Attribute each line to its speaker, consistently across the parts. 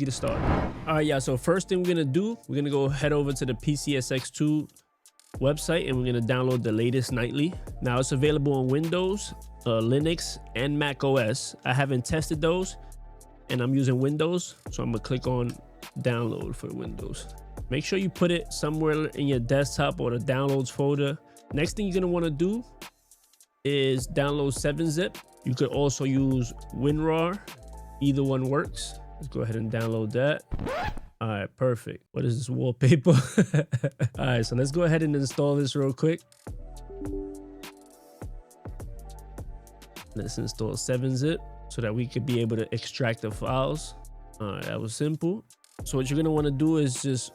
Speaker 1: get it started. All right, yeah, so first thing we're gonna do, we're gonna go head over to the PCSX2 website and we're gonna download the latest nightly. Now it's available on Windows, Linux, and Mac OS. I haven't tested those and I'm using Windows, so I'm gonna click on download for Windows. Make sure you put it somewhere in your desktop or the downloads folder. Next thing you're gonna wanna do is download 7-zip. You could also use WinRAR, either one works. Let's go ahead and download that. All right, perfect. What is this wallpaper? All right, so let's go ahead and install this real quick. Let's install 7-zip so that we could be able to extract the files. All right, that was simple. So what you're gonna wanna do is just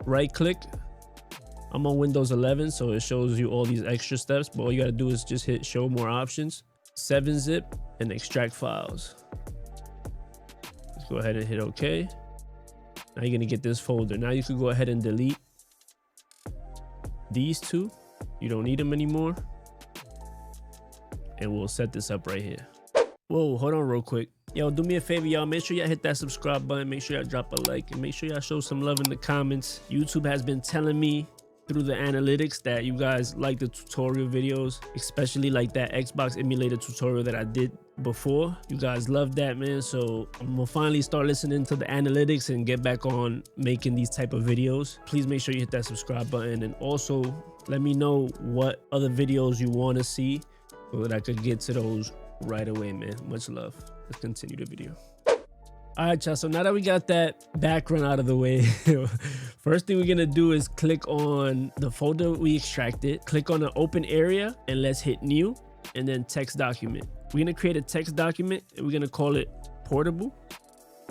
Speaker 1: right click. I'm on Windows 11, so it shows you all these extra steps, but all you gotta do is just hit show more options, 7-zip, and extract files. Let's go ahead and hit OK. Now you're gonna get this folder. Now you can go ahead and delete these two. You don't need them anymore. And we'll set this up right here. Whoa, hold on real quick. Yo, do me a favor, y'all. Make sure y'all hit that subscribe button. Make sure y'all drop a like and make sure y'all show some love in the comments. YouTube has been telling me through the analytics that you guys like the tutorial videos, especially like that Xbox emulator tutorial that I did before. You guys love that, man. So I'm gonna finally start listening to the analytics and get back on making these type of videos. Please make sure you hit that subscribe button and also let me know what other videos you want to see so that I could get to those right away, man. Much love. Let's continue the video. All right, y'all, so now that we got that background out of the way, first thing we're gonna do is click on the folder we extracted, click on the open area, and let's hit new, and then text document. We're gonna create a text document, and we're gonna call it portable.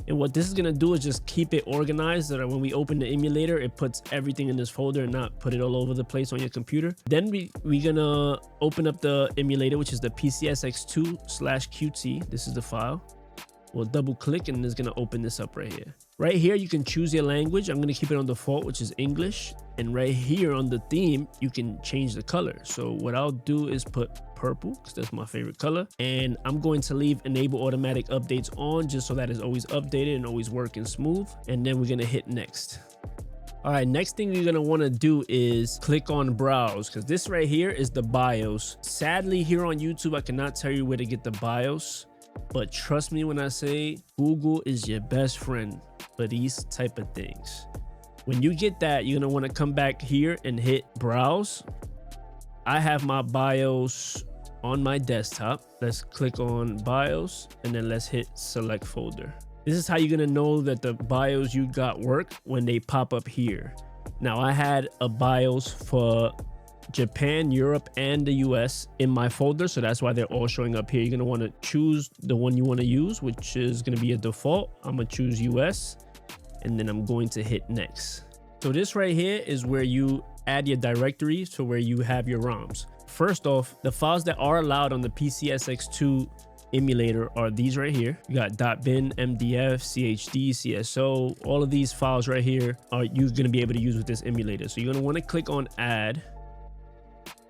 Speaker 1: And what this is gonna do is just keep it organized so that when we open the emulator, it puts everything in this folder and not put it all over the place on your computer. Then we're gonna open up the emulator, which is the PCSX2/QT. This is the file. We'll double click and it's gonna open this up right here. Right here, you can choose your language. I'm gonna keep it on default, which is English. And right here on the theme, you can change the color. So what I'll do is put purple, because that's my favorite color. And I'm going to leave enable automatic updates on just so that it's always updated and always working smooth. And then we're gonna hit next. All right, next thing you're gonna wanna do is click on browse, because this right here is the BIOS. Sadly, here on YouTube, I cannot tell you where to get the BIOS. But trust me when I say Google is your best friend for these type of things. When you get that, you're gonna want to come back here and hit browse. I have my BIOS on my desktop. Let's click on BIOS and then let's hit select folder. This is how you're gonna know that the BIOS you got work when they pop up here. Now I had a BIOS for Japan, Europe, and the US in my folder, so that's why they're all showing up here. You're gonna want to choose the one you want to use, which is going to be a default. I'm gonna choose US, and then I'm going to hit next. So this right here is where you add your directories to where you have your ROMs. First off, the files that are allowed on the PCSX2 emulator are these right here. You got .bin, MDF, CHD, CSO. All of these files right here are you're going to be able to use with this emulator. So you're going to want to click on add.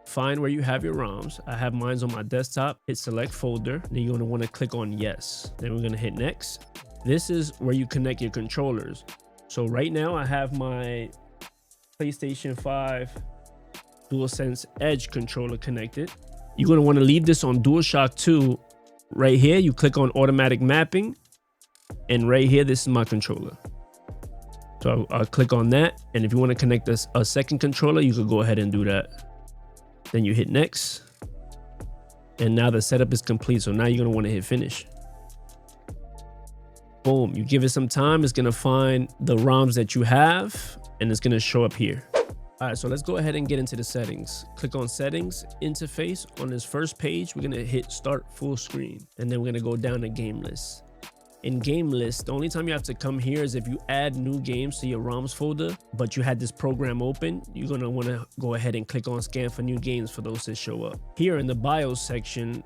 Speaker 1: Find where you have your ROMs. I have mine on my desktop. Hit select folder. Then you're going to want to click on yes. Then we're going to hit next. This is where you connect your controllers. So right now I have my PlayStation 5 DualSense Edge controller connected. You're going to want to leave this on DualShock 2. Right here, you click on automatic mapping. And right here, this is my controller. So I'll click on that. And if you want to connect a second controller, you could go ahead and do that. Then you hit next, and now the setup is complete. So now you're gonna want to hit finish. Boom, you give it some time, it's gonna find the ROMs that you have and it's gonna show up here. All right, so let's go ahead and get into the settings. Click on settings, interface. On this first page, we're gonna hit start full screen, and then we're gonna go down to game list. In game list, the only time you have to come here is if you add new games to your ROMs folder, but you had this program open, you're gonna wanna go ahead and click on scan for new games for those to show up. Here in the BIOS section,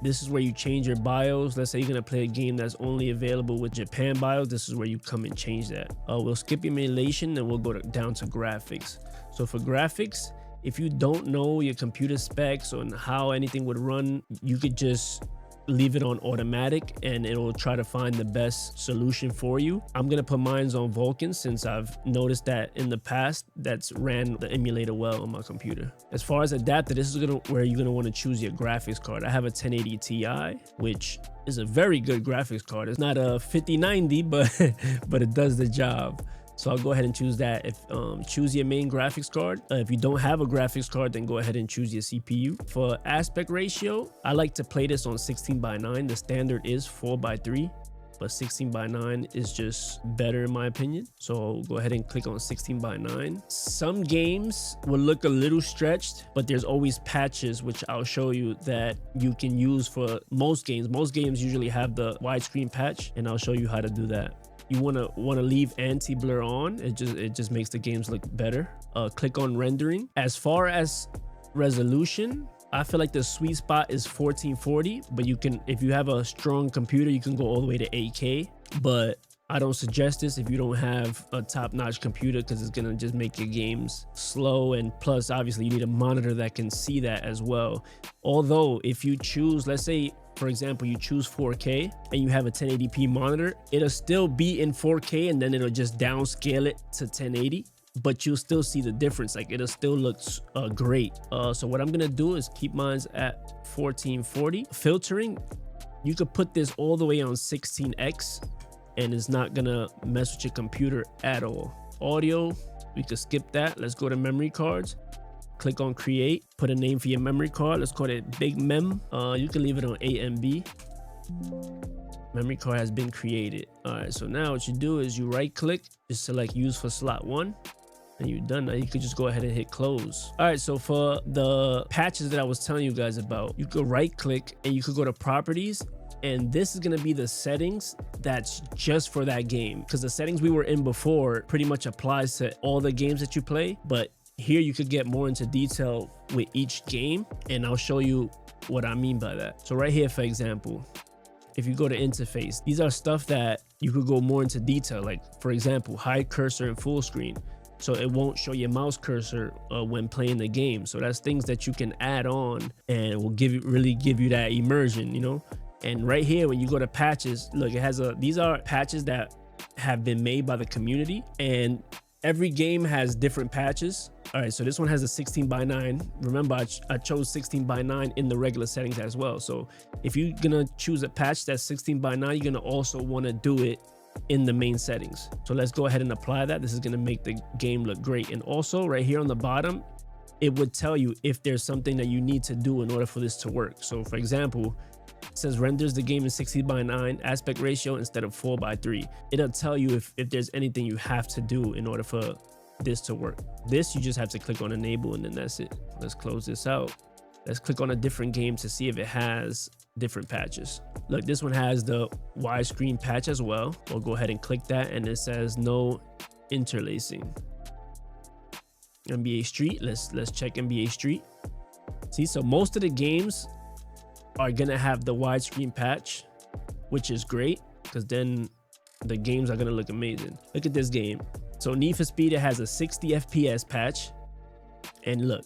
Speaker 1: this is where you change your BIOS. Let's say you're gonna play a game that's only available with Japan BIOS. This is where you come and change that. We'll skip emulation and we'll go down to graphics. So for graphics, if you don't know your computer specs on how anything would run, you could just leave it on automatic and it'll try to find the best solution for you. I'm gonna put mine on Vulkan since I've noticed that in the past that's ran the emulator well on my computer. As far as adapter, this is where you're gonna want to choose your graphics card. I have a 1080 Ti, which is a very good graphics card. It's not a 5090, but it does the job. So I'll go ahead and choose that. If choose your main graphics card. If you don't have a graphics card, then go ahead and choose your CPU. For aspect ratio, I like to play this on 16:9. The standard is 4:3, but 16:9 is just better in my opinion. So I'll go ahead and click on 16:9. Some games will look a little stretched, but there's always patches, which I'll show you, that you can use for most games. Most games usually have the widescreen patch, and I'll show you how to do that. You want to leave anti-blur on. It just makes the games look better. Click on rendering. As far as resolution, I feel like the sweet spot is 1440, but you can, if you have a strong computer, you can go all the way to 8K, but I don't suggest this if you don't have a top-notch computer, because it's gonna just make your games slow, and plus obviously you need a monitor that can see that as well. Although if you choose, let's say for example, you choose 4K and you have a 1080p monitor, it'll still be in 4K and then it'll just downscale it to 1080, but you'll still see the difference. Like it'll still look great. So what I'm gonna do is keep mine at 1440. Filtering, you could put this all the way on 16x and it's not gonna mess with your computer at all. Audio, we could skip that. Let's go to memory cards. Click on create, put a name for your memory card. Let's call it Big Mem. You can leave it on AMB. Memory card has been created. All right, so now what you do is you right click, just select use for slot 1, and you're done. Now you could just go ahead and hit close. All right, so for the patches that I was telling you guys about, you could right click and you could go to properties, and this is gonna be the settings that's just for that game, because the settings we were in before pretty much applies to all the games that you play, but here you could get more into detail with each game, and I'll show you what I mean by that. So right here, for example, if you go to interface, these are stuff that you could go more into detail. Like for example, hide cursor in full screen, so it won't show your mouse cursor when playing the game. So that's things that you can add on and will really give you that immersion, you know. And right here, when you go to patches, look, it has these are patches that have been made by the community, and every game has different patches. All right, so this one has a 16:9. Remember, I chose 16:9 in the regular settings as well. So if you're gonna choose a patch that's 16:9, you're gonna also want to do it in the main settings. So let's go ahead and apply that. This is gonna make the game look great. And also right here on the bottom, it would tell you if there's something that you need to do in order for this to work. So for example, it says renders the game in 16:9 aspect ratio instead of 4:3. It'll tell you if there's anything you have to do in order for this to work. This, you just have to click on enable, and then that's it. Let's close this out. Let's click on a different game to see if it has different patches. Look, this one has the widescreen patch as well. We'll go ahead and click that, and it says no interlacing. NBA Street, let's check NBA Street. See, so most of the games are gonna have the widescreen patch, which is great, because then the games are gonna look amazing. Look at this game. So Need for Speed, it has a 60 FPS patch, and look,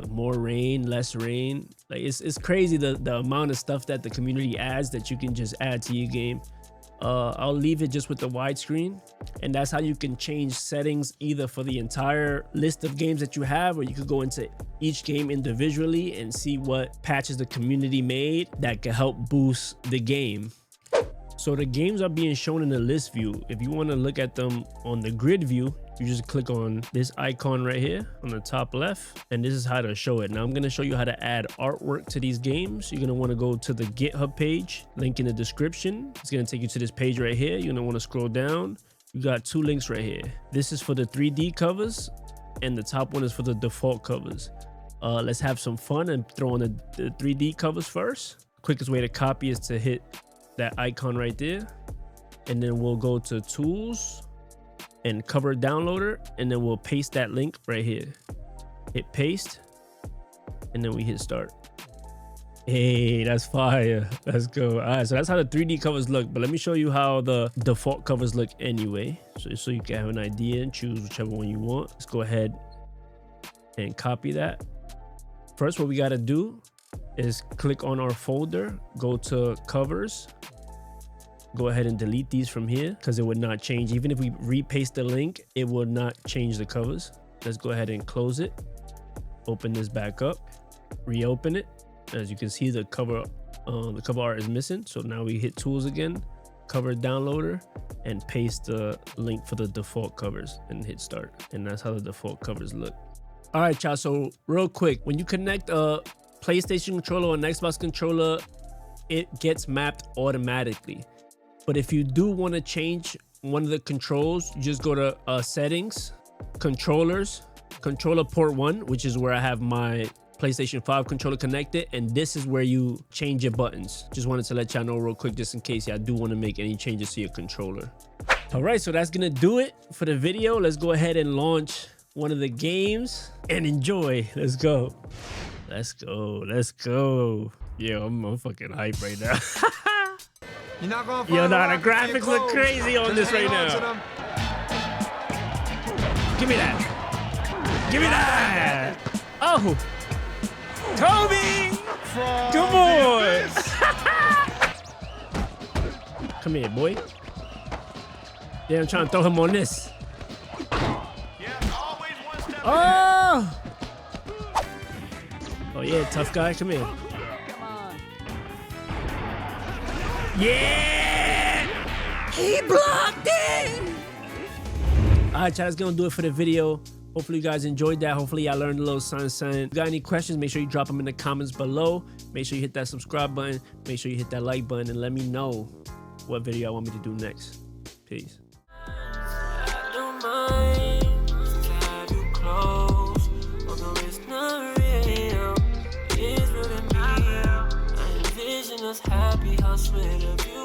Speaker 1: more rain, less rain. Like it's crazy the amount of stuff that the community adds that you can just add to your game. I'll leave it just with the widescreen, and that's how you can change settings either for the entire list of games that you have, or you could go into each game individually and see what patches the community made that can help boost the game. So the games are being shown in the list view. If you want to look at them on the grid view, you just click on this icon right here on the top left, and this is how to show it. Now I'm going to show you how to add artwork to these games. You're going to want to go to the GitHub page, link in the description. It's going to take you to this page right here. You're going to want to scroll down. You got 2 links right here. This is for the 3D covers, and the top one is for the default covers. Let's have some fun and throw on the 3D covers first. Quickest way to copy is to hit that icon right there, and then we'll go to tools and cover downloader, and then we'll paste that link right here. Hit paste, and then we hit start. Hey, that's fire. Let's go. All right, so that's how the 3D covers look, but let me show you how the default covers look anyway, so you can have an idea and choose whichever one you want. Let's go ahead and copy that. First, what we got to do is click on our folder, go to covers, go ahead and delete these from here because it would not change. Even if we repaste the link, it would not change the covers. Let's go ahead and close it. Open this back up, reopen it. As you can see, the cover art is missing. So now we hit tools again, cover downloader, and paste the link for the default covers and hit start. And that's how the default covers look. All right, y'all. So real quick, when you connect a PlayStation controller or an Xbox controller, it gets mapped automatically. But if you do want to change one of the controls, you just go to settings, controllers, controller port 1, which is where I have my PlayStation 5 controller connected, and this is where you change your buttons. Just wanted to let y'all know real quick, just in case y'all do want to make any changes to your controller. All right, so that's gonna do it for the video. Let's go ahead and launch one of the games and enjoy. Let's go. Let's go. Let's go. Yo, I'm fucking hype right now.
Speaker 2: You're not gonna
Speaker 1: Yo, nah, the graphics look crazy on this right now. Give me that. Give me that. Oh. Toby! Come on! Come here, boy. Yeah, I'm trying to throw him on this. Oh! Oh yeah, tough guy. Come here. Yeah! He blocked it! Alright, chat, that's gonna do it for the video. Hopefully you guys enjoyed that. Hopefully y'all learned a little something. If you got any questions, make sure you drop them in the comments below. Make sure you hit that subscribe button. Make sure you hit that like button and let me know what video y'all want me to do next. Peace. Happy, how sweet of you